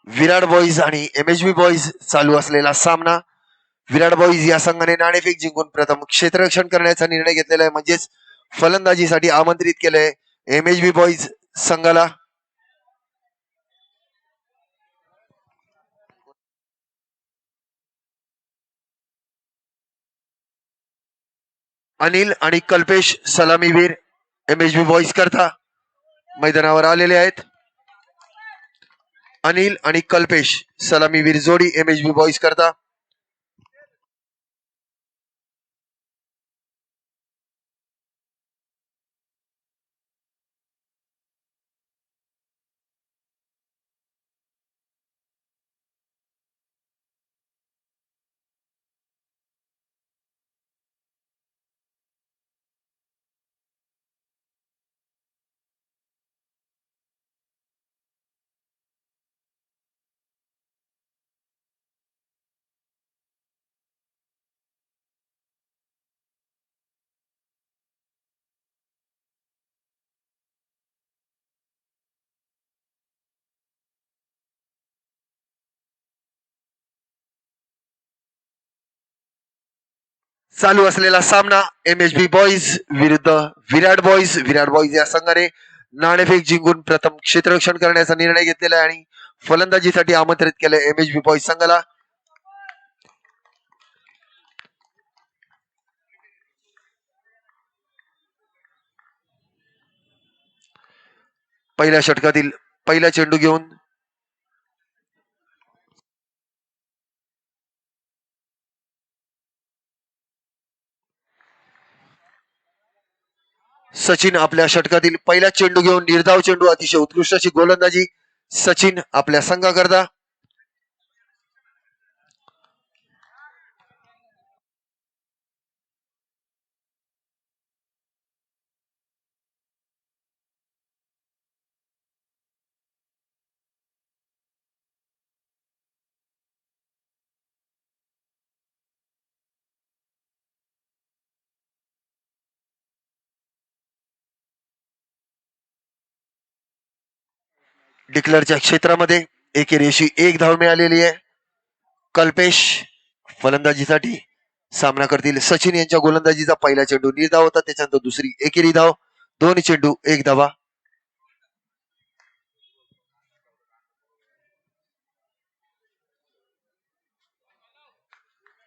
विराट boys आणि MHB boys चालू असलेला सामना. विराट बॉईज या संघाने नाणेफेक जिंकून प्रथम क्षेत्ररक्षण करण्याचा निर्णय घेतलेला आहे, म्हणजेच फलंदाजीसाठी आमंत्रित केलंय MHB बॉईज संघाला. अनिल आणि कल्पेश सलामीवीर MHB बॉईज करता मैदानावर आलेले आहेत. अनिल आणि कल्पेश सलामीवीर जोडी MHB बॉईज करता. चालू असलेला सामना MHB बॉईज विरुद्ध विराट बॉईज. विराट बॉईज या संघाने नाणेफेक जिंकून प्रथम क्षेत्ररक्षण करण्याचा निर्णय घेतलेला आहे आणि फलंदाजीसाठी आमंत्रित केलंय MHB बॉईज संघाला. पहिल्या षटकातील पहिला चेंडू घेऊन सचिन आपल्या षटकातील पहिला चेंडू घेऊन निर्धाव चेंडू, अतिशय उत्कृष्ट अशी गोलंदाजी सचिन आपल्या संघाकरता. डिक्लेअरच्या क्षेत्रामध्ये एकेरी अशी एक धाव मिळालेली आहे. कल्पेश फलंदाजीसाठी सामना करतील. सचिन यांच्या गोलंदाजीचा पहिला चेंडू निर्धाव होता, त्याच्यानंतर दुसरी एकेरी धाव, दोन चेंडू एक धावा.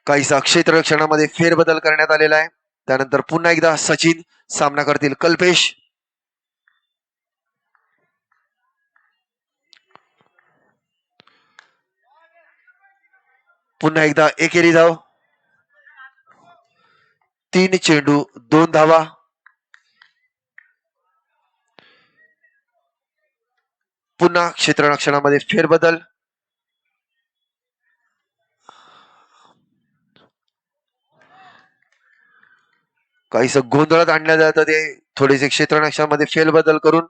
काहीसा क्षेत्ररक्षणामध्ये फेरबदल करण्यात आलेला आहे. त्यानंतर पुन्हा एकदा सचिन सामना करतील कल्पेश. पुन्हा एकदा एकेरी धाव, तीन चेंडू दोन धावा. पुन्हा क्षेत्ररक्षणामध्ये फेरबदल. काहीस गोंधळात आणल्या जातं ते थोडेसे क्षेत्ररक्षणामध्ये फेरबदल करून.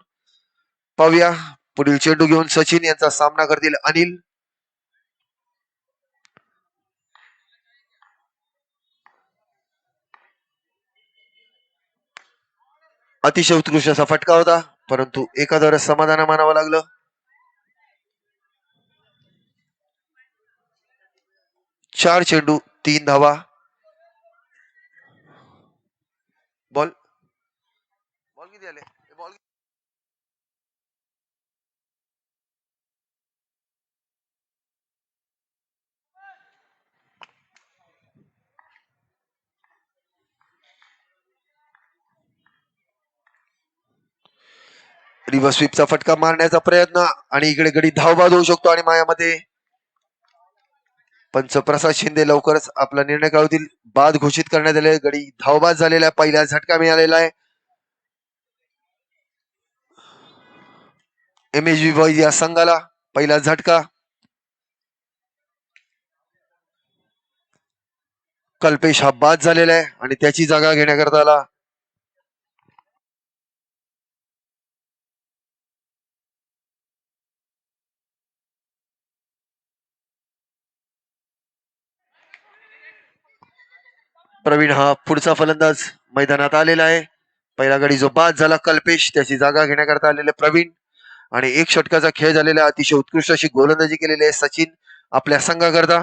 पाहूया पुढील चेंडू घेऊन सचिन यांचा सामना करतील अनिल. अतिशय उत्कृष्ट असा फटका होता, परंतु एकाद्वारे समाधान मानावं लागलं. चार चेंडू तीन धावा. बॉल बॉल किती आले? बॉल रिव्हर्स स्वीपचा फटका मारण्याचा प्रयत्न आणि इकडे गडी धावबाद होऊ शकतो आणि मायामध्ये पंच प्रसाद शिंदे लवकरच आपला निर्णय कळवतील. बाद घोषित करण्यात आले. गडी धावबाद झालेला पहिला झटका मिळालेला आहे. MHB बॉईज या संघाला पहिला झटका. कल्पेश हा बाद झालेला आहे आणि त्याची जागा घेण्याकरता आला प्रवीण. हा पुढचा फलंदाज मैदानात आलेला आहे. पहिला गडी जो बाद झाला कल्पेश, त्याची जागा घेण्याकरता आलेले प्रवीण. आणि एक षटकाचा खेळ झालेला अतिशय उत्कृष्ट अशी गोलंदाजी केलेली आहे सचिन आपल्या संघाकरता.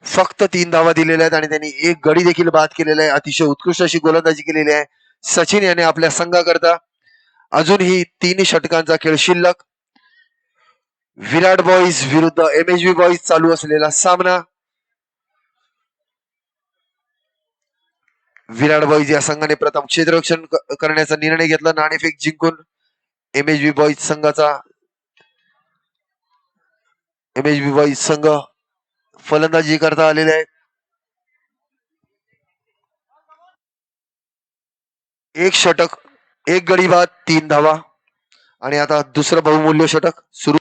फक्त 3 धावा दिलेल्या आहेत आणि त्यांनी एक गडी देखील बाद केलेला आहे. अतिशय उत्कृष्ट अशी गोलंदाजी केलेली आहे सचिन याने आपल्या संघाकरता. अजूनही 3 षटकांचा खेळ शिल्लक. विराट बॉईज विरुद्ध MHB बॉईज चालू असलेला सामना. विराट बॉईज या संघाने प्रथम क्षेत्ररक्षण करण्याचा निर्णय घेतला नाणेफेक जिंकून. MHB बॉईज संघ फलंदाजी करता आलेले आहे. एक षटक, एक गडी बाद, 3 धावा आणि आता दुसरं बहुमूल्य षटक सुरू.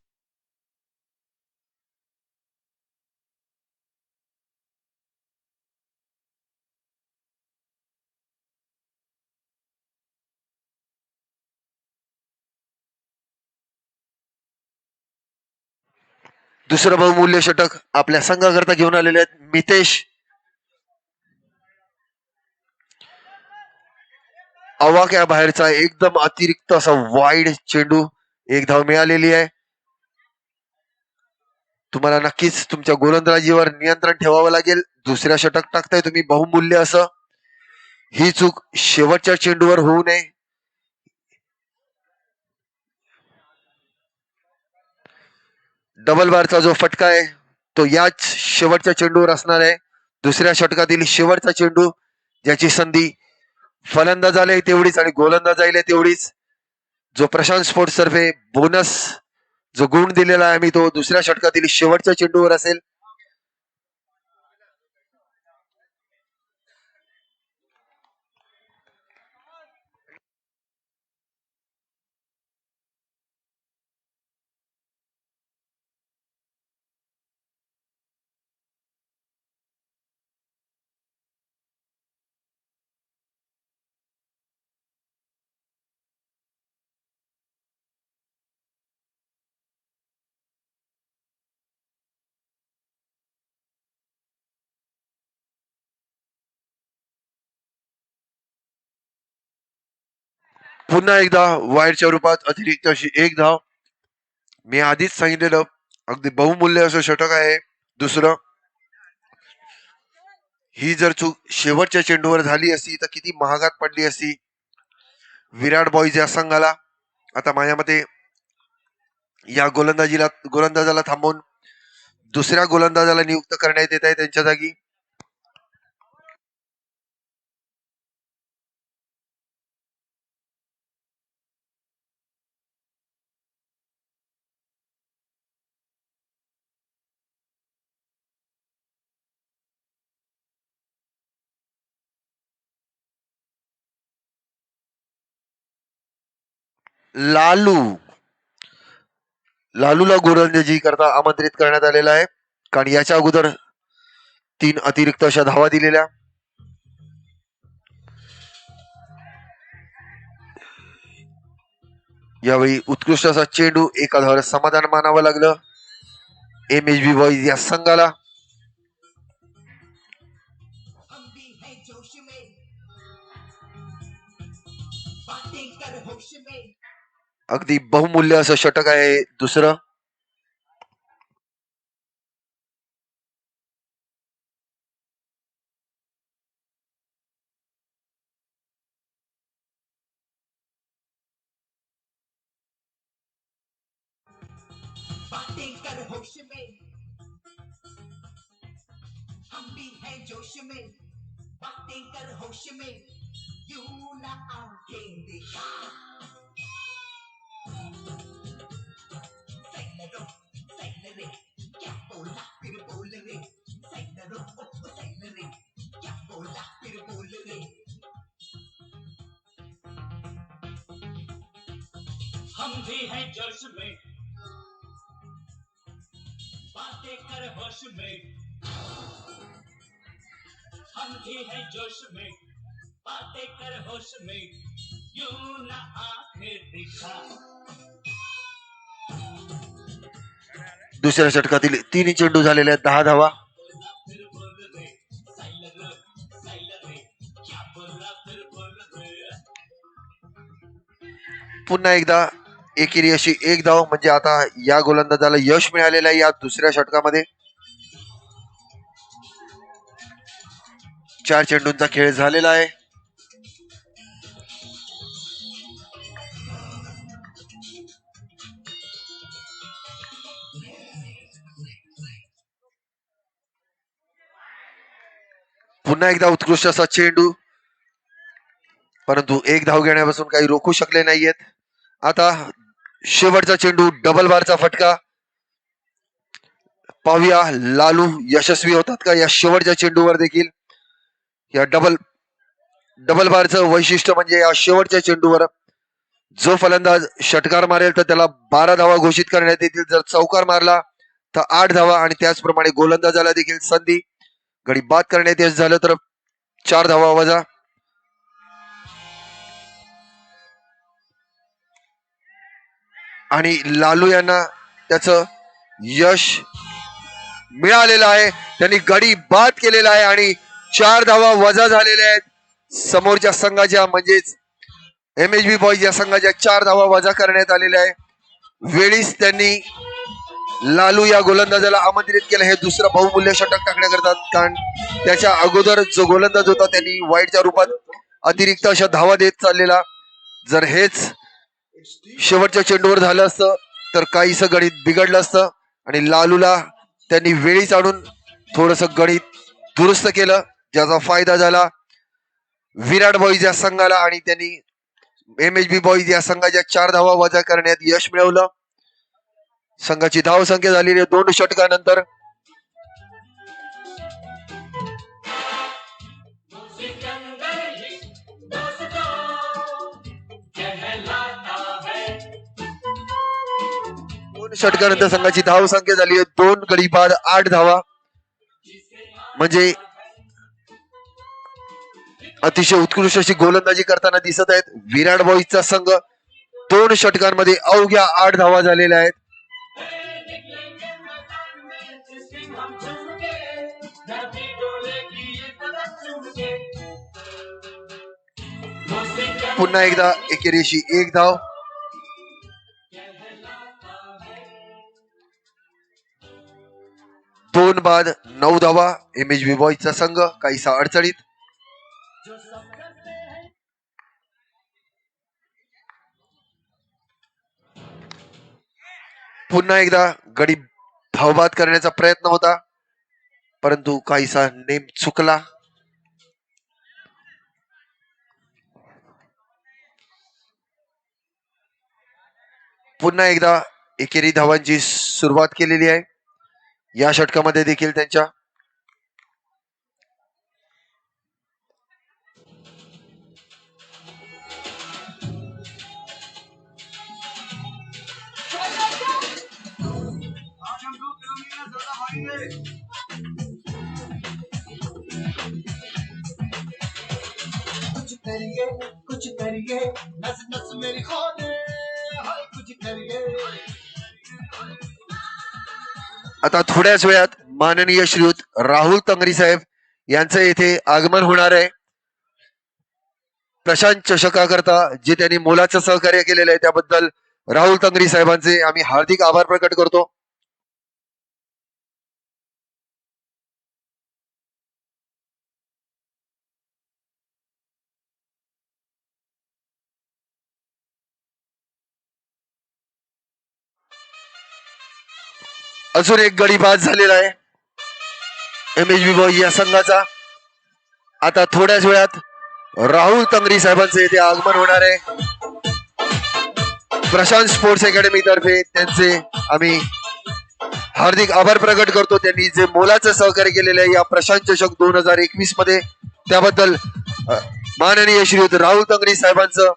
दुसरं बहुमूल्य षटक आपल्या संघाकरता घेऊन आलेले आहेत मितेश. अवाक्या बाहेरचा एकदम अतिरिक्त असा वाईड चेंडू, एक धाव मिळालेली आहे. तुम्हाला नक्कीच तुमच्या गोलंदाजीवर नियंत्रण ठेवावं लागेल. दुसऱ्या षटक टाकताय तुम्ही बहुमूल्य असं. ही चूक शेवटच्या चेंडूवर होऊ नये. डबल बारचा जो फटका आहे तो याच शेवटच्या चेंडूवर असणार आहे. दुसऱ्या षटकातील शेवटचा चेंडू, ज्याची संधी फलंदाजाला तेवढीच आणि गोलंदाजाला तेवढीच. जो प्रशांत स्पोर्ट्स तर्फे बोनस जो गुण दिलेला आहे आम्ही तो दुसऱ्या षटकातील शेवटच्या चेंडूवर असेल. पुन्हा एकदा वाईडच्या रूपात अतिरिक्त अशी एक धाव. मी आधीच सांगितलेलं अगदी बहुमूल्य असं षटक आहे दुसरं. ही जर चूक शेवटच्या चेंडूवर झाली असती तर किती महागात पडली असती विराट बॉईज या संघाला. आता माझ्या मते या गोलंदाजाला थांबवून दुसऱ्या गोलंदाजाला नियुक्त करण्यात येत आहे त्यांच्या जागी. लालूला गोलंदाजी करता आमंत्रित करण्यात आलेला आहे कारण याच्या अगोदर 3 अतिरिक्त अशा धावा दिलेल्या. यावेळी उत्कृष्ट असा चेंडू, एका धावाला समाधान मानावं लागलं MHB बॉईज या संघाला. अगदी बहुमूल्य असं षटक आहे दुसरं. हम भी हैं जोश में, बातें कर होश में. हम भी हैं जोश में, बातें कर होश में. यूं ना आंखें दिखा. दुसऱ्या षटकातील 3 चेंडू झालेले आहेत 10 धावा. पुन्हा एकदा एकेरी अशी एक धाव, म्हणजे आता या गोलंदाजाला यश मिळालेलं आहे या दुसऱ्या षटकामध्ये. 4 चेंडूंचा खेळ झालेला आहे. पुन्हा एकदा उत्कृष्ट असा चेंडू, परंतु एक धाव घेण्यापासून काही रोखू शकले नाहीयेत. आता शेवटचा चेंडू, डबल बारचा फटका. पाहूया लालू यशस्वी होतात का या शेवटच्या चेंडूवर देखील. या डबल बारचं वैशिष्ट्य म्हणजे या शेवटच्या चेंडूवर जो फलंदाज षटकार मारेल तर त्याला 12 धावा घोषित करण्यात येतील. जर चौकार मारला तर 8 धावा, आणि त्याचप्रमाणे गोलंदाजाला देखील संधी गडी बाद करण्यात यश झालं तर 4 धावा वजा. आणि लालू यांना त्याचं यश मिळालेलं आहे. त्यांनी गडी बाद केलेला आहे आणि 4 धावा वजा झालेल्या आहेत समोरच्या संघाच्या, म्हणजेच MHB बॉईज या संघाच्या 4 धावा वजा करण्यात आलेल्या आहे. वेळीच त्यांनी लालू या गोलंदाजाला आमंत्रित केलं हे दुसरं बहुमूल्य षटक टाकण्याकरता, कारण त्याच्या अगोदर जो गोलंदाज होता त्यांनी वाईटच्या रूपात अतिरिक्त अशा धावा देत चाललेला. जर हेच शेवटच्या चेंडूवर झालं असतं तर काहीसं गणित बिघडलं असतं, आणि लालूला त्यांनी वेळीच आणून थोडस गणित दुरुस्त केलं, ज्याचा फायदा झाला विराट बॉईज या संघाला, आणि त्यांनी MHB बॉईज या संघाच्या 4 धावा वजा करण्यात यश मिळवलं. संघाची धाव संख्या झालेली आहे 2 षटकानंतर. षटकानंतर संघाची धाव संख्या झाली आहे 2 गडी बाद 8 धावा, म्हणजे अतिशय उत्कृष्ट अशी गोलंदाजी करताना दिसत आहेत विराट बॉईजचा संघ. 2 षटकांमध्ये अवघ्या 8 धावा झालेल्या आहेत. पुन्हा एकदा एकेरीशी एक धाव. दोन बाद 9 धावा. MHB बॉईजचा संघ काहीसा अडचणीत. पुन्हा एकदा गडी धावबाद करण्याचा प्रयत्न होता, परंतु काहीसा नेम चुकला. पुन्हा एकदा एकेरी धावांची सुरुवात केलेली आहे या षटकामध्ये देखील त्यांच्या. कुछ करिए नस नस मेरी खोले हाय कुछ करिए. आता थोड्याच वेळात माननीय श्रीयुत राहुल तंगरी साहेब यांचं येथे आगमन होणार आहे. प्रशांत चषकाकरता जे त्यांनी मोलाचं सहकार्य केलेलं आहे त्याबद्दल राहुल तंगरी साहेबांचे आम्ही हार्दिक आभार प्रकट करतो. अजून एक गडी बाद झालेला आहे MHB बॉईज या संघाचा. आता थोड्याच वेळात राहुल तंगरी साहेबांचे येथे आगमन होणार आहे. प्रशांत स्पोर्ट्स अकॅडमी तर्फे त्यांचे आम्ही हार्दिक आभार प्रकट करतो. त्यांनी जे मोलाचं सहकार्य केलेलं आहे या प्रशांत चषक 2021 मध्ये, त्याबद्दल माननीय श्रीयुत राहुल तंगरी साहेबांचं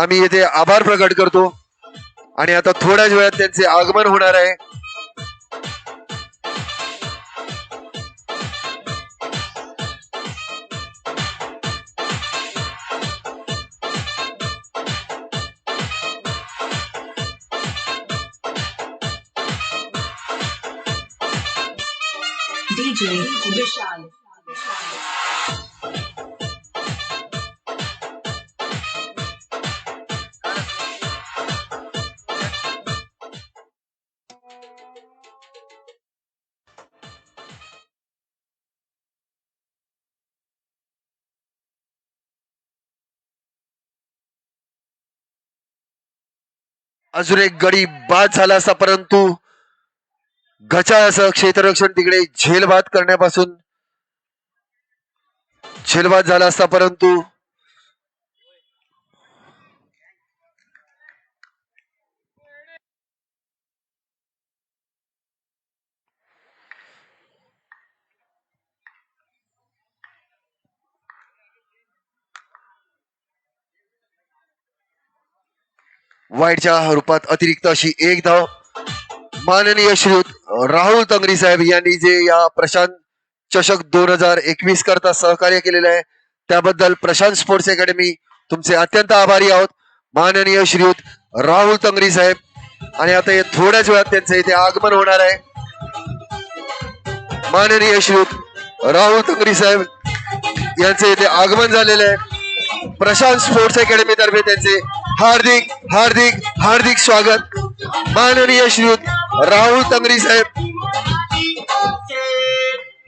आम्ही येथे आभार प्रकट करतो. आणि आता थोड्याच वेळात त्यांचे आगमन होणार आहे. DJ Vishal. अजून एक गडी बाद झाला असता, परंतु घचा असं क्षेत्ररक्षण तिकडे झेलबाद झाला असता, परंतु वाईटच्या रूपात अतिरिक्त अशी एक धाव. माननीय श्रीयुत राहुल तंगरी साहेब यांनी जे या प्रशांत चषक 2021 करता सहकार्य केलेलं आहे, त्याबद्दल प्रशांत स्पोर्ट्स अकॅडमी तुमचे अत्यंत आभारी आहोत. माननीय श्रीयुत राहुल तंगरी साहेब, आणि आता हे थोड्याच वेळात त्यांचं इथे आगमन होणार आहे. माननीय श्रीयुत राहुल तंगरी साहेब यांचे इथे आगमन झालेले आहे. प्रशांत स्पोर्ट्स अकॅडमी तर्फे त्यांचे हार्दिक हार्दिक हार्दिक स्वागत. माननीय श्रीयुत राहुल तंगरी साहेब,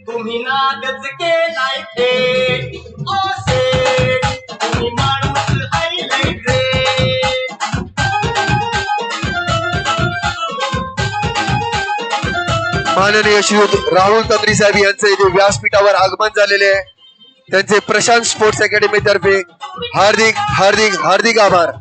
तुम्ही नादच केलाय थेट. ओ सेठ, तुम्ही माणूस हायलाइट रे. माननीय श्रीयुत राहुल तंगरी साहेब यांचे इथे व्यासपीठावर आगमन झालेले आहे. त्यांचे प्रशांत स्पोर्ट्स अकॅडमी तर्फे हार्दिक हार्दिक हार्दिक आभार.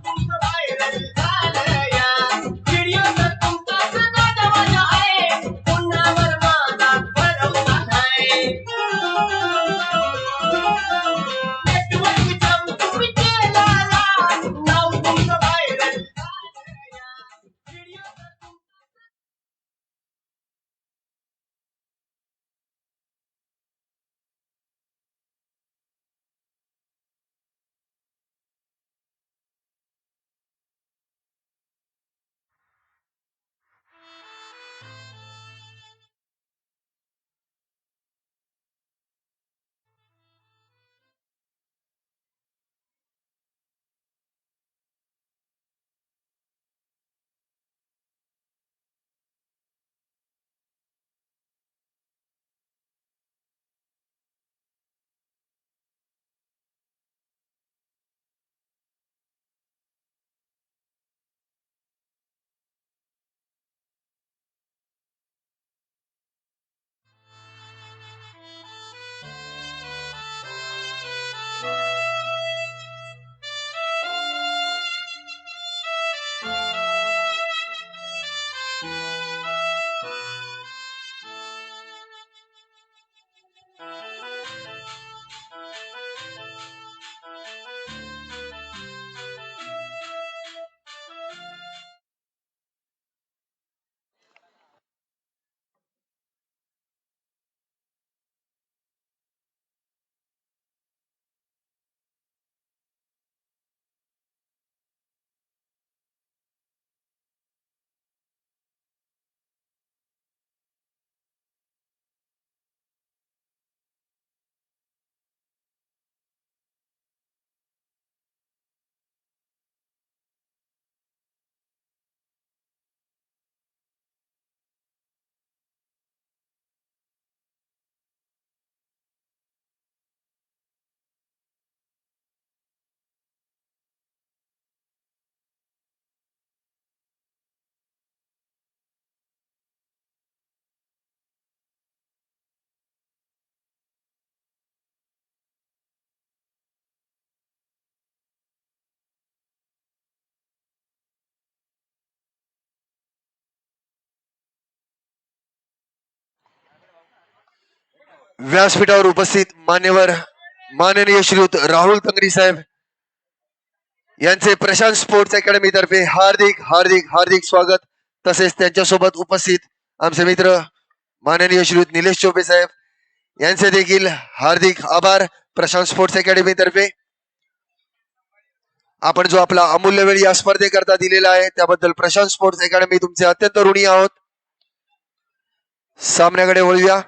व्यासपीठावर उपस्थित मान्यवर माननीय श्रीयुत राहुल तंगरी साहेब यांचे प्रशांत स्पोर्ट्स अकॅडमी तर्फे हार्दिक हार्दिक हार्दिक स्वागत. तसेच त्यांच्यासोबत उपस्थित आमचे मित्र माननीय श्रीयुत निलेश चोपे साहेब यांचे देखील हार्दिक आभार. प्रशांत स्पोर्ट्स अकॅडमी तर्फे आपण जो आपला अमूल्य वेळ या स्पर्धेकरता दिलेला आहे, त्याबद्दल प्रशांत स्पोर्ट्स अकॅडमी तुमचे अत्यंत ऋणी आहोत. सामन्याकडे वळूया.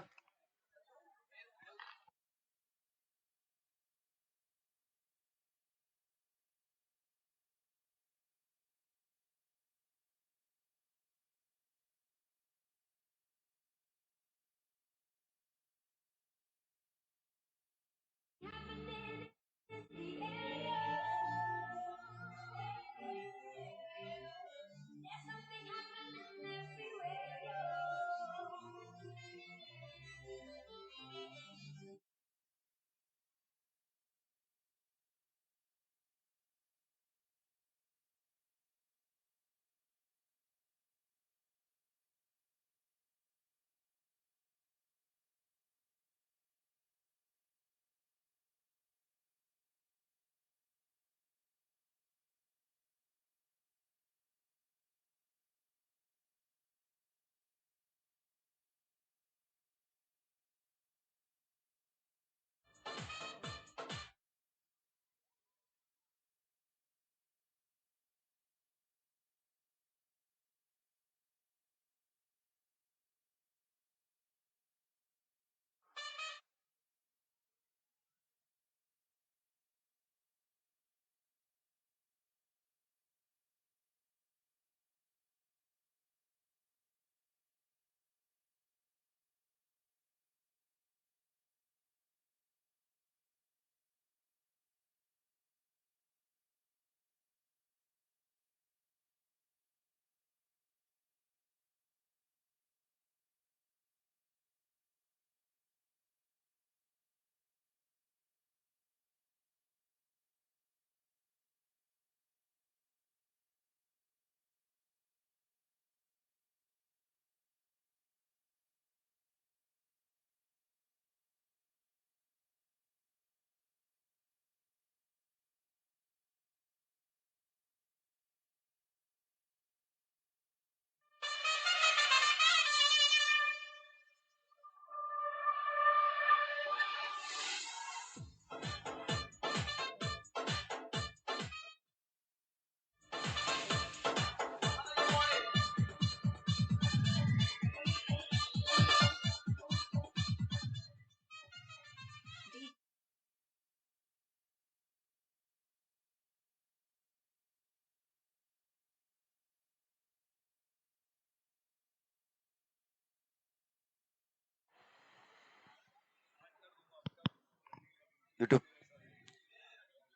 युट्यूब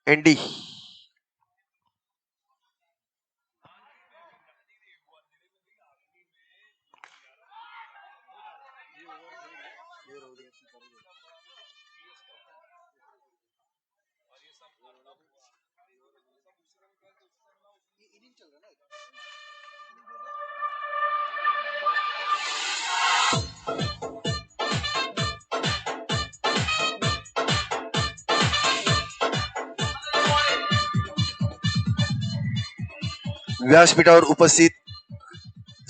एनडी व्यासपीठावर उपस्थित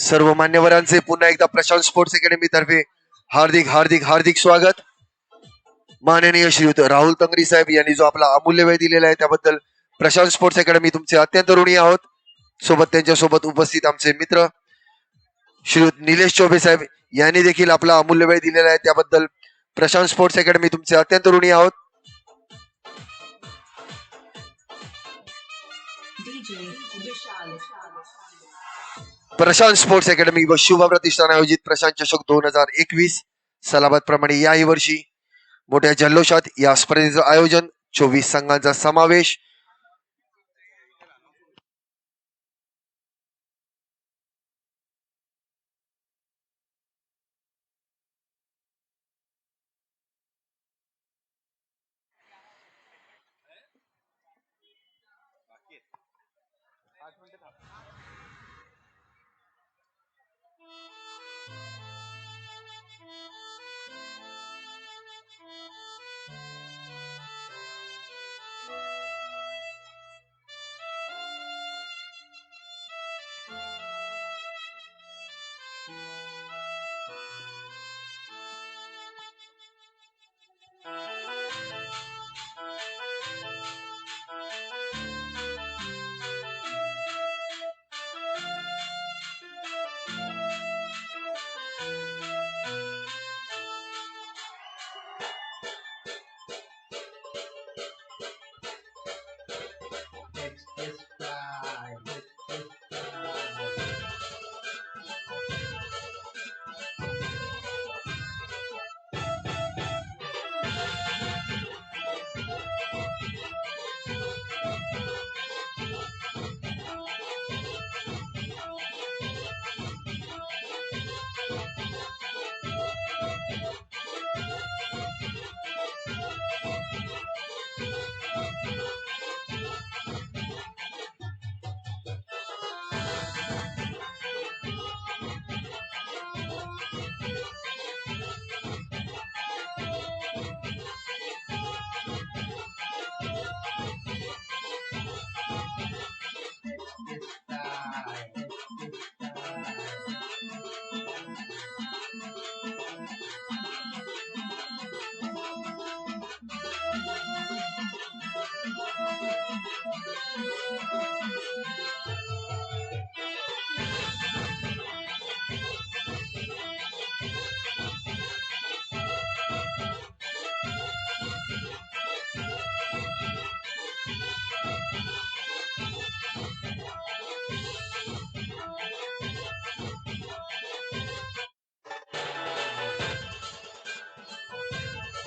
सर्व मान्यवरांचे पुन्हा एकदा प्रशांत स्पोर्ट्स अकॅडमी तर्फे हार्दिक हार्दिक हार्दिक स्वागत. माननीय श्रीयुत राहुल तंगरी साहेब यांनी जो आपला अमूल्य वेळ दिलेला आहे त्याबद्दल प्रशांत स्पोर्ट्स अकॅडमी तुमचे अत्यंत ऋणी आहोत. सोबत त्यांच्यासोबत उपस्थित आमचे मित्र श्रीयुत निलेश चौबे साहेब यांनी देखील आपला अमूल्य वेळ दिलेला आहे त्याबद्दल प्रशांत स्पोर्ट्स अकॅडमी तुमचे अत्यंत ऋणी आहोत. DJ विशाल प्रशांत स्पोर्ट्स अकॅडमी व शुभ प्रतिष्ठान आयोजित प्रशांत चषक 2021 सलाबत प्रमाणे याही वर्षी मोठ्या जल्लोषात या स्पर्धेचं आयोजन 24 संघांचा समावेश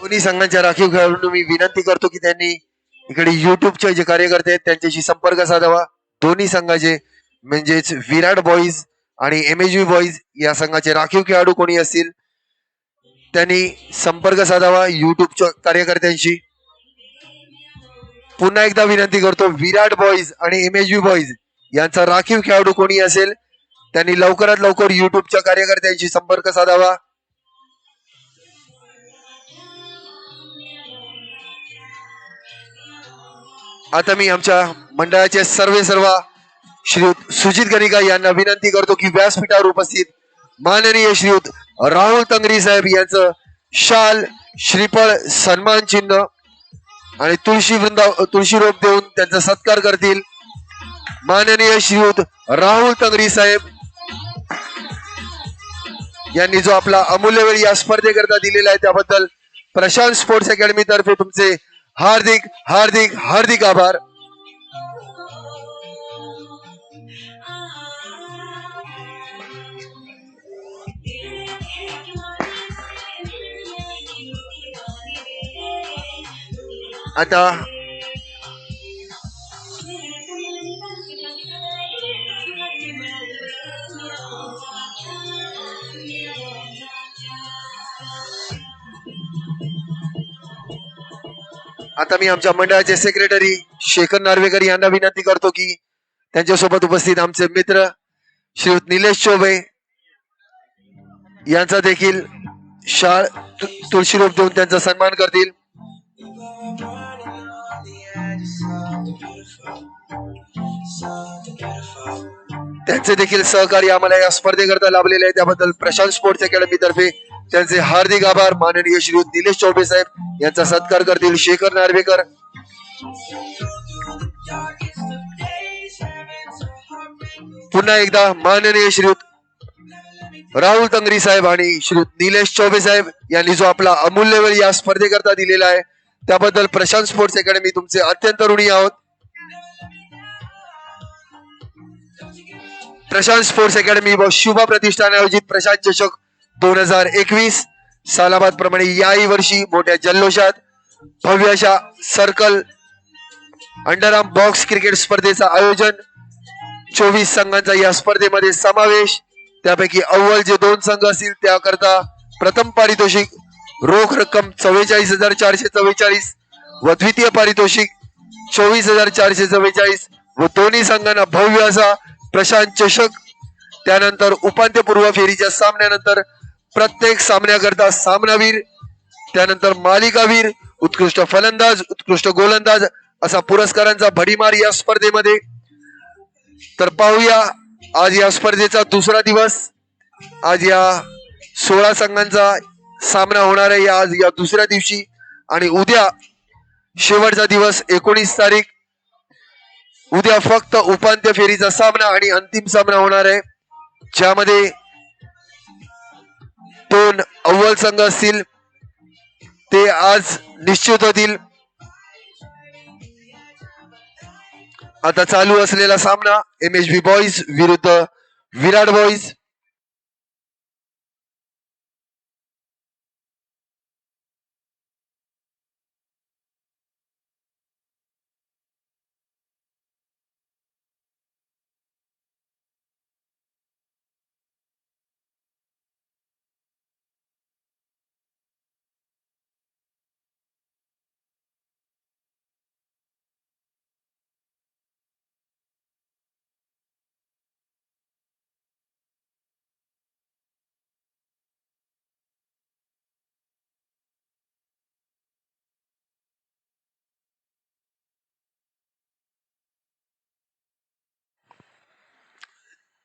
दोन्ही संघांच्या राखीव खेळाडूंना मी विनंती करतो की त्यांनी इकडे युट्यूबचे जे कार्यकर्ते आहेत त्यांच्याशी संपर्क साधावा. दोन्ही संघाचे म्हणजेच विराट बॉईज आणि MHB बॉईज या संघाचे राखीव खेळाडू कोणी असतील त्यांनी संपर्क साधावा युट्यूबच्या कार्यकर्त्यांशी. पुन्हा एकदा विनंती करतो विराट बॉईज आणि MHB बॉईज यांचा राखीव खेळाडू कोणी असेल त्यांनी लवकरात लवकर युट्यूबच्या कार्यकर्त्यांशी संपर्क साधावा. आता मी आमच्या मंडळाचे सर्व श्रीयुत सुजित गणिका यांना विनंती करतो की व्यासपीठावर उपस्थित माननीय श्रीयुत राहुल तंगरी साहेब यांचं शाल श्रीफळ सन्मान चिन्ह आणि तुळशी रोप देऊन त्यांचा सत्कार करतील. माननीय श्रीयुत राहुल तंगरी साहेब यांनी जो आपला अमूल्य वेळ या स्पर्धेकरता दिलेला आहे त्याबद्दल प्रशांत स्पोर्ट्स अकॅडमी तर्फे तुमचे हार्दिक हार्दिक हार्दिक आभार. आता आता मी आमच्या मंडळाचे सेक्रेटरी शेखर नार्वेकर यांना विनंती करतो की त्यांच्यासोबत उपस्थित आमचे मित्र श्रीयुत निलेश चौबे यांचा देखील शाळ तुळशी रोप देऊन त्यांचा सन्मान करतील. त्यांचे देखील सहकार्य आम्हाला या स्पर्धेकरता लाभलेले आहे त्याबद्दल प्रशांत स्पोर्ट्स अकॅडमी तर्फे त्यांचे हार्दिक आभार. माननीय श्रीयुत निलेश चौबे साहेब यांचा सत्कार करतील शेखर नार्वेकर. पुन्हा एकदा माननीय श्रीयुत राहुल तंगरी साहेब आणि श्रीयुत निलेश चौबे साहेब यांनी जो आपला अमूल्य वेळ या स्पर्धेकरता दिलेला आहे त्याबद्दल प्रशांत स्पोर्ट्स अकॅडमी तुमचे अत्यंत ऋणी आहोत. प्रशांत स्पोर्ट्स अकॅडमी व शुभा प्रतिष्ठान आयोजित प्रशांत चषक 2021 सालाबाद प्रमाणे याही वर्षी मोठ्या जल्लोषात भव्य अशा सर्कल अंडरआर्म बॉक्स क्रिकेट स्पर्धेचं आयोजन. 24 संघांचा या स्पर्धेमध्ये समावेश. त्यापैकी अव्वल जे 2 संघ असतील त्याकरता प्रथम पारितोषिक रोख रक्कम 44,444 व द्वितीय पारितोषिक 24,444 व दोन्ही संघांना भव्य असा प्रशांत चषक. त्यानंतर उपांत्यपूर्व फेरीच्या सामन्यानंतर प्रत्येक सामन्याकरता सामनावीर, त्यानंतर मालिकावीर, उत्कृष्ट फलंदाज, उत्कृष्ट गोलंदाज असा पुरस्कारांचा भडीमार या स्पर्धेमध्ये. तर पाहूया आज या स्पर्धेचा दुसरा दिवस. आज या 16 संघांचा सामना होणार आहे आज या दुसऱ्या दिवशी आणि उद्या शेवटचा दिवस 19 तारीख. उद्या फक्त उपांत्य फेरीचा सामना आणि अंतिम सामना होणार आहे ज्यामध्ये 2 अव्वल संघ असतील ते आज निश्चित होतील. आता चालू असलेला सामना MHB बॉईज विरुद्ध विराट बॉईज.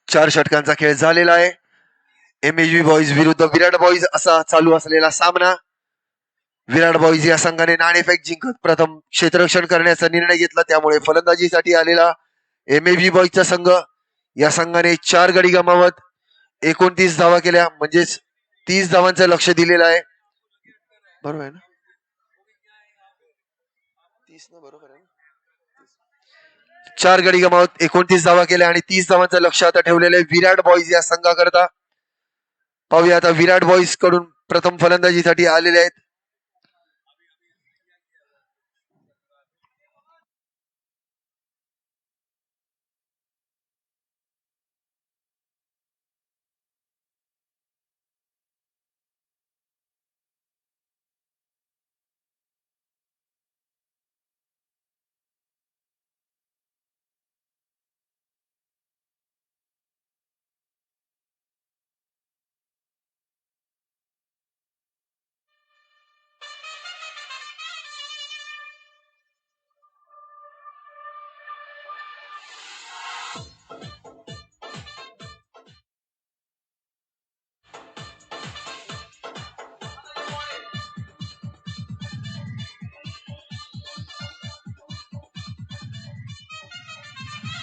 चार षटकांचा खेळ झालेला आहे. MHB बॉईज विरुद्ध विराट बॉईज असा चालू असलेला सामना. विराट बॉईज या संघाने नाणेफेक जिंकत प्रथम क्षेत्ररक्षण करण्याचा निर्णय घेतला त्यामुळे फलंदाजीसाठी आलेला MHB बॉईजचा संघ या संघाने 4 गडी गमावत 29 धावा केल्या म्हणजेच 30 धावांचं लक्ष दिलेलं आहे. बरोबर आहे ना? 30 ना बरोबर आहे. 4 गडी गमावत 29 धावा केल्या आणि 30 धावांचं लक्ष आता ठेवलेलं आहे विराट बॉईज या संघाकरता. पाहूया आता विराट बॉईज कडून प्रथम फलंदाजीसाठी आलेले आहेत.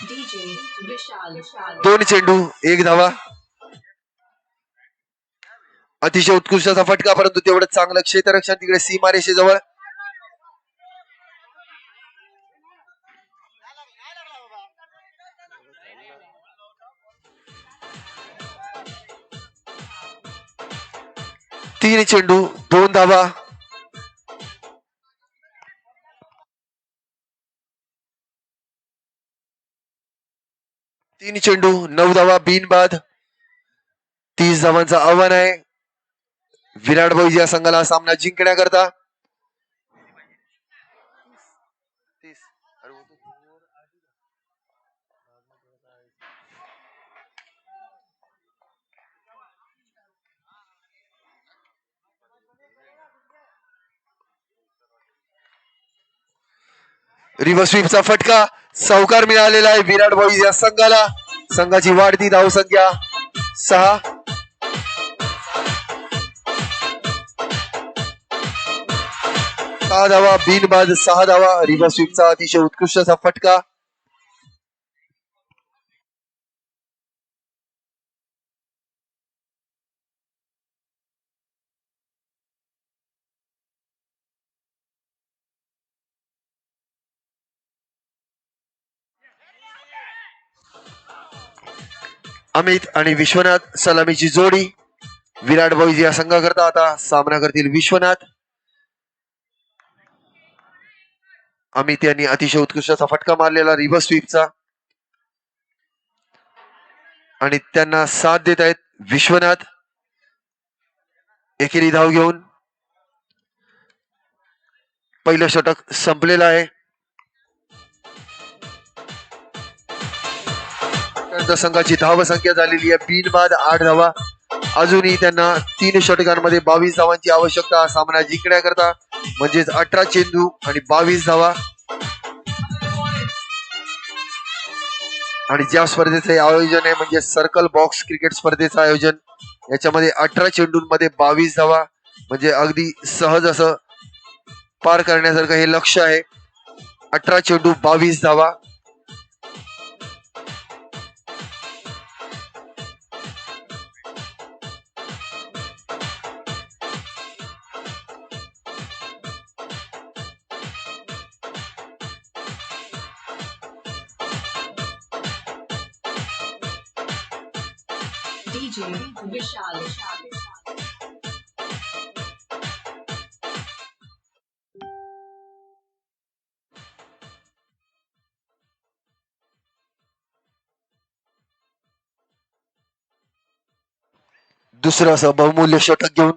DJ Vishal. 2 चेंडू 1 धावा. अतिशय उत्कृष्ट असा फटका परंतु तेवढं चांगलं क्षेत्ररक्षण तिकडे सीमारेषेजवळ. तीन चेंडू 2 धावा. 3 चेंडू 9 धावा बिनबाद. 30 धावांचं आव्हान आहे विराट बॉईज या संघाला सामना जिंकण्याकरता. रिव्हर्स स्वीपचा फटका सावकार मिळालेला आहे विराट बॉईज या संघाला. संघाची वाढती धावसंख्या 6. सहा धावा बिनबाद 6 धावा. रिव्हर्स स्वीपचा अतिशय उत्कृष्ट असा फटका. अमित आणि विश्वनाथ सलामीची जोडी. विराट बॉईज या संघाकरता आता सामना करतील विश्वनाथ. अमित यांनी अतिशय उत्कृष्ट असा फटका मारलेला रिव्हर्स स्वीपचा आणि त्यांना साथ देत आहेत विश्वनाथ. एकेरी धाव घेऊन पहिलं षटक संपलेलं आहे. संघाची धावसंख्या झालेली आहे बिनबाद 8 धावा. अजूनही त्यांना 3 षटकांमध्ये 22 धावांची आवश्यकता सामना जिंकण्याकरता, म्हणजेच 18 चेंडू आणि 22 धावा. आणि ज्या स्पर्धेचे आयोजन आहे म्हणजे सर्कल बॉक्स क्रिकेट स्पर्धेचं आयोजन, याच्यामध्ये 18 चेंडूंमध्ये 22 धावा म्हणजे अगदी सहज असं पार करण्यासारखं हे लक्ष आहे. 18 चेंडू 22 धावा. DJ Vishal. दुसरं असं बहुमूल्य षटक घेऊन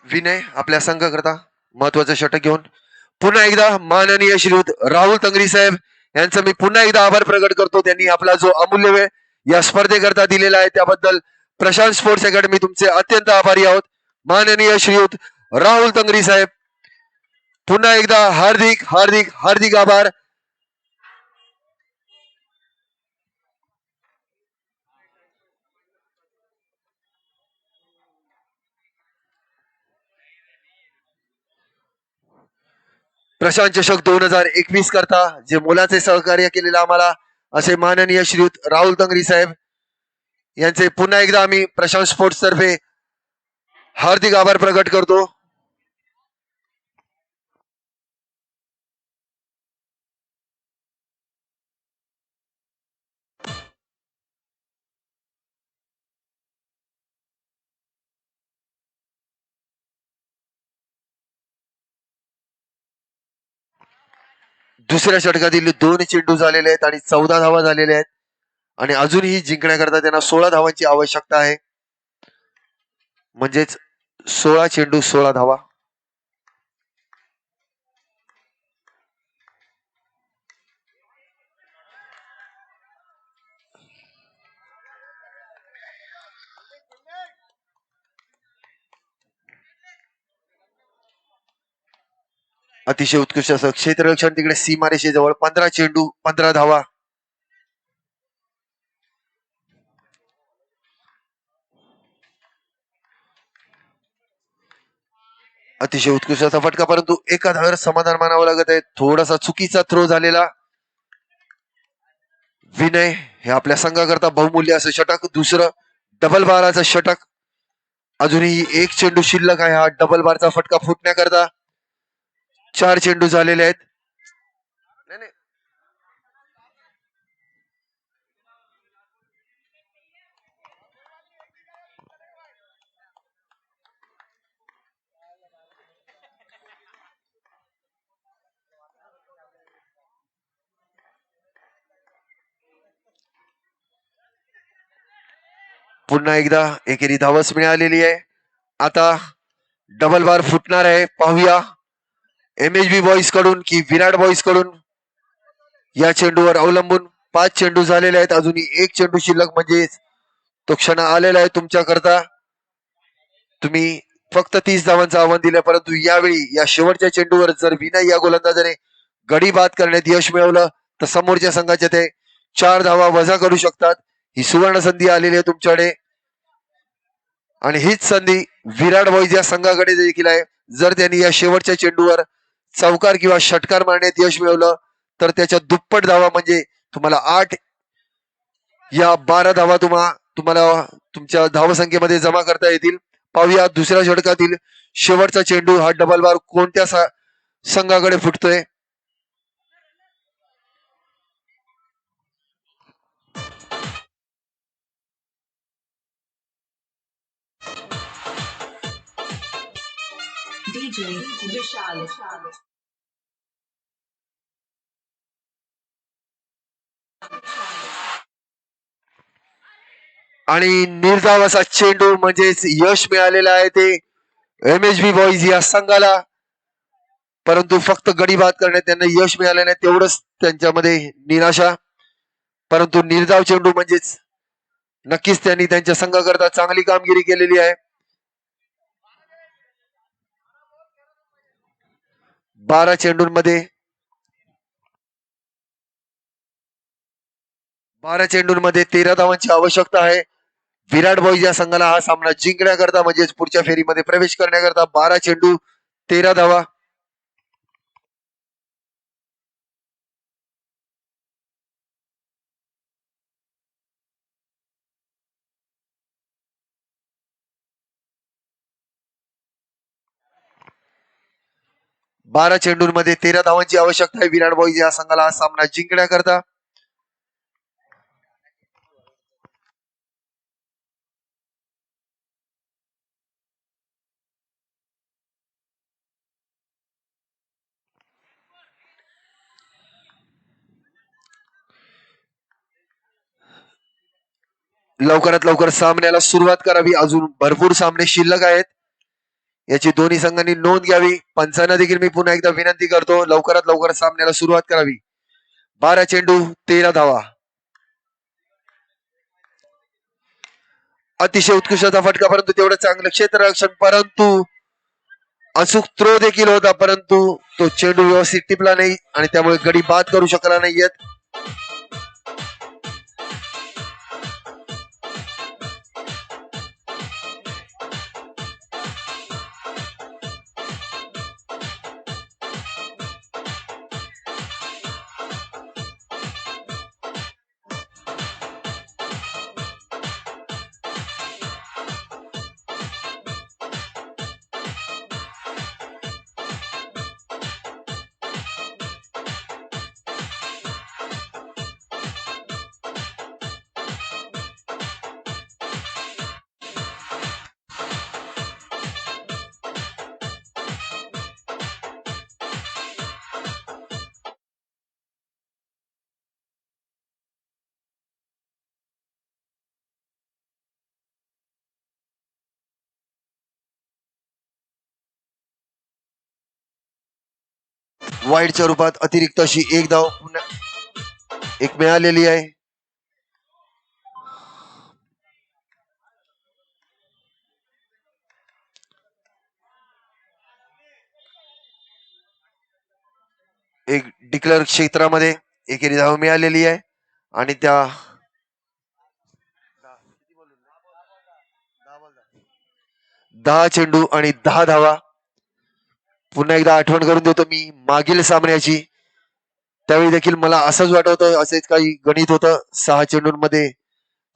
विनय आपल्या संघाकरता महत्वाचं षटक घेऊन. पुन्हा एकदा माननीय श्रीयुत राहुल तंगरी साहेब यांचं मी पुन्हा एकदा आभार प्रकट करतो. त्यांनी आपला जो अमूल्य वेळ या स्पर्धेकरता दिलेला आहे त्याबद्दल प्रशांत स्पोर्ट्स अकॅडमी तुमचे अत्यंत आभारी आहोत. माननीय श्रीयुत राहुल तंगरी साहेब, पुन्हा एकदा हार्दिक हार्दिक हार्दिक आभार. प्रशांत चषक 2021 करता जे मोलाचे सहकार्य केलेलं आम्हाला असे माननीय श्रीयुत राहुल तंगरी साहेब यांचे पुन्हा एकदा आम्ही प्रशांत स्पोर्ट्स तर्फे हार्दिक आभार प्रकट करतो. दुसऱ्या षटकातील 2 चेंडू झालेले आहेत आणि 14 धावा झालेल्या आहेत आणि अजूनही जिंकण्याकरता त्यांना 16 धावांची आवश्यकता आहे, म्हणजेच 16 चेंडू 16 धावा. अतिशय उत्कृष्ट असं क्षेत्ररक्षण तिकडे सीमारेषेजवळ. 15 चेंडू 15 धावा. अतिशय उत्कृष्ट असा फटका, परंतु एका धावेवर समाधान मानावं लागत आहे. थोडासा चुकीचा थ्रो झालेला. विनय हे आपल्या संघाकरता बहुमूल्य असं षटक, दुसरं डबल बाराचं षटक. अजूनही 1 चेंडू शिल्लक आहे हा डबल बारचा फटका फुटण्याकरता. 4 चेंडू झालेले आहेत. पुन्हा एकदा एकेरी धावस मिळालेली आहे. आता डबल बार फुटणार आहे. पाहूया MHB बॉईज कडून की विराट बॉईज कडून. या चेंडूवर अवलंबून 5 चेंडू झालेले आहेत. अजूनही एक चेंडू शिल्लक म्हणजे तो क्षण आलेला आहे तुमच्या करता. तुम्ही फक्त 30 धावांचं आव्हान दिलं, परंतु यावेळी या शेवटच्या चेंडूवर जर विनय या गोलंदाजाने गडी बाद करण्यात यश मिळवलं तर समोरच्या संघाचे ते 4 धावा वजा करू शकतात. ही सुवर्ण संधी आलेली आहे तुमच्याकडे आणि हीच संधी विराट बॉईज या संघाकडे देखील आहे. जर त्यांनी या शेवटच्या चेंडूवर चौकार किंवा षटकार मारण्यात यश मिळवलं तर त्याच्या दुप्पट धावा म्हणजे तुम्हाला 8 या 12 धावा तुम्हाला तुमच्या धावसंख्येमध्ये जमा करता येतील. पाहूया दुसऱ्या षटकातील शेवटचा चेंडू. हा डबल बार कोणत्या संघाकडे फुटतोय. DJ Vishal. आणि निर्धाव असा चेंडू म्हणजेच यश मिळालेलं आहे ते MHB बॉईज या संघाला, परंतु फक्त गडी बाद करण्यात त्यांना यश मिळालं नाही, तेवढंच त्यांच्यामध्ये निराशा. परंतु निर्धाव चेंडू म्हणजेच नक्कीच त्यांनी त्यांच्या संघाकरता चांगली कामगिरी केलेली आहे. 12 चेंडूंमध्ये 13 धावांची आवश्यकता आहे. विराट बॉईज या संघाला हा सामना जिंकण्याकरता म्हणजेच पुढच्या फेरीमध्ये प्रवेश करण्याकरता 12 चेंडू 13 धावा. बारा चेंडूंमध्ये 13 धावांची आवश्यकता आहे विराट बॉईज या संघाला हा सामना जिंकण्याकरता. लवकरात लवकर सामन्याला सुरुवात करावी. अजून भरपूर सामने शिल्लक आहेत, याची दोन्ही संघांनी नोंद घ्यावी. पंचांना देखील मी पुन्हा एकदा विनंती करतो, लवकरात लवकर सामन्याला सुरुवात करावी. 12 चेंडू 13 धावा. अतिशय उत्कृष्टचा फटका, परंतु तेवढं चांगलं क्षेत्ररक्षण, परंतु अचूक थ्रो देखील होता, परंतु तो चेंडू व्यवस्थित टिपला नाही आणि त्यामुळे गडी बाद करू शकला नाहीयेत. वाईडच्या रूपात अतिरिक्त अशी एक धाव पुन्हा एक मिळालेली आहे. एक डिक्लेअर क्षेत्रामध्ये एकेरी धाव मिळालेली आहे आणि त्या 10 चेंडू आणि 10 धावा. पुन्हा एकदा आठवण करून देतो मी मागील सामन्याची, त्यावेळी देखील मला असंच वाटत होतं, असेच काही गणित होतं. 6 चेंडूंमध्ये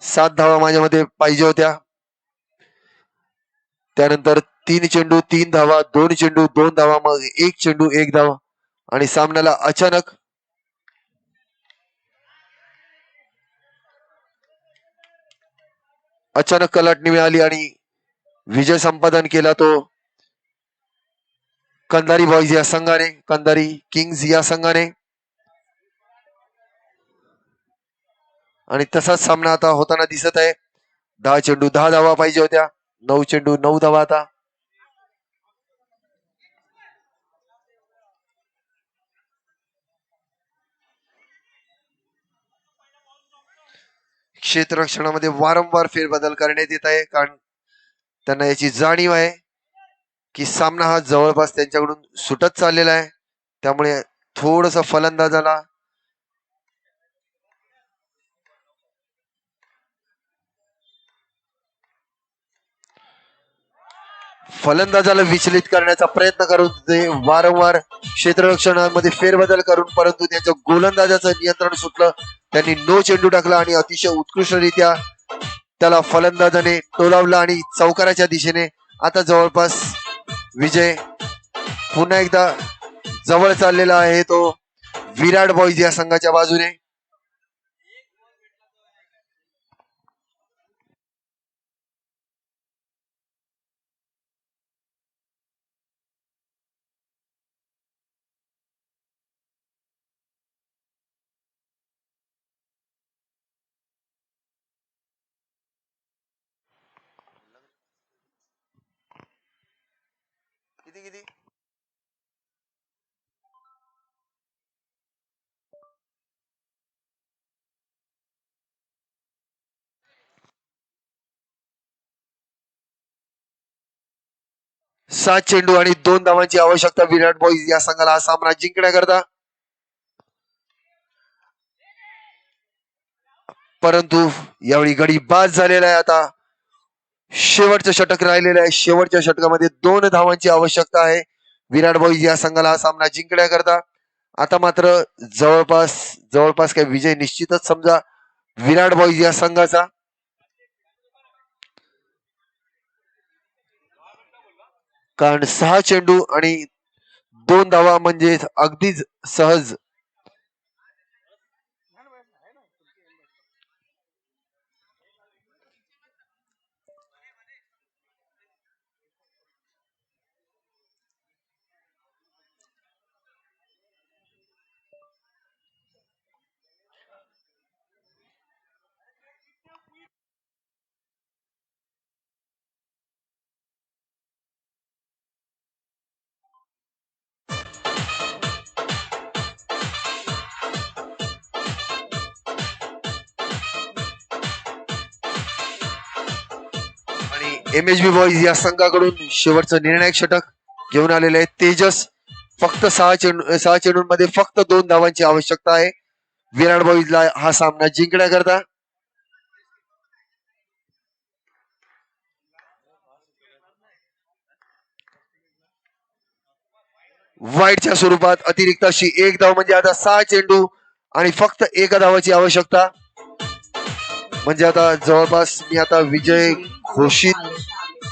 7 धावा माझ्यामध्ये पाहिजे होत्या. त्यानंतर 3 चेंडू 3 धावा, 2 चेंडू 2 धावा, मग 1 चेंडू 1 धावा आणि सामन्याला अचानक कलाटणी मिळाली आणि विजय संपादन केला तो कंधारी बॉईज या संघाने, कंधारी किंग्स या संघाने. आणि तसाच सामना आता होताना दिसत आहे. 10 चेंडू 10 धावा पाहिजे होत्या. 9 चेंडू 9 धावा आता. क्षेत्ररक्षणामध्ये वारंवार फेरबदल करण्यात येत आहे, कारण त्यांना याची जाणीव आहे की सामना हा जवळपास त्यांच्याकडून सुटत चाललेला आहे. त्यामुळे थोडस फलंदाजाला विचलित करण्याचा प्रयत्न करून ते वारंवार क्षेत्ररक्षणामध्ये फेरबदल करून, परंतु त्यांच्या गोलंदाजाचं नियंत्रण सुटलं. त्यांनी 9 चेंडू टाकला आणि अतिशय उत्कृष्टरित्या त्याला फलंदाजाने टोलावलं आणि चौकाराच्या दिशेने आता जवळपास विजय पुन्हा एकदा जवळ चाललेला आहे, तो विराट बॉईज या संघाच्या बाजूने. किती किती 7 चेंडू आणि 2 धावांची आवश्यकता विराट बॉईज या संघाला हा सामना जिंकण्याकरता. परंतु यावेळी गडी बाद झालेला आहे. आता शेवटचं षटक राहिलेलं आहे. शेवटच्या षटकामध्ये 2 धावांची आवश्यकता आहे विराट बॉईज या संघाला हा सामना जिंकण्याकरता. आता मात्र जवळपास काय विजय निश्चितच समजा विराट बॉईज या संघाचा. कारण 6 चेंडू आणि 2 धावा म्हणजे अगदीच सहज. MHB बॉईज या संघाकडून शेवटचं निर्णायक षटक घेऊन आलेले आहे तेजस. फक्त 6 चेंडूंमध्ये फक्त 2 धावांची आवश्यकता आहे विराट बॉईजला हा सामना जिंकण्याकरता. वाईटच्या स्वरूपात अतिरिक्त अशी 1 धाव म्हणजे आता 6 चेंडू आणि फक्त 1 धावाची आवश्यकता. म्हणजे आता जवळपास मी आता विजय घोषित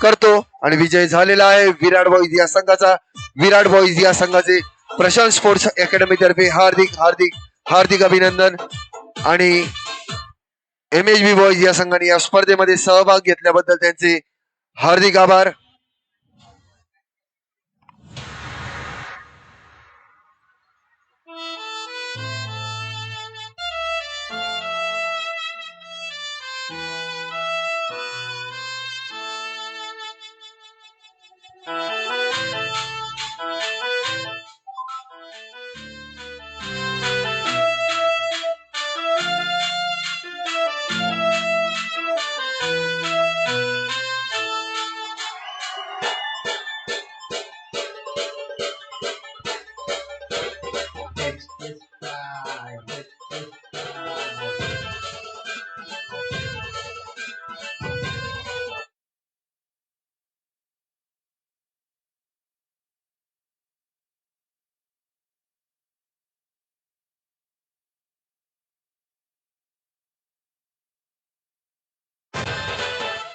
करतो आणि विजय झालेला आहे विराट बॉईज या संघाचा. विराट बॉईज या संघाचे प्रशांत स्पोर्ट्स अकॅडमी तर्फे हार्दिक हार्दिक हार्दिक अभिनंदन. आणि MHB बॉईज या संघाने या स्पर्धेमध्ये सहभाग घेतल्याबद्दल त्यांचे हार्दिक आभार.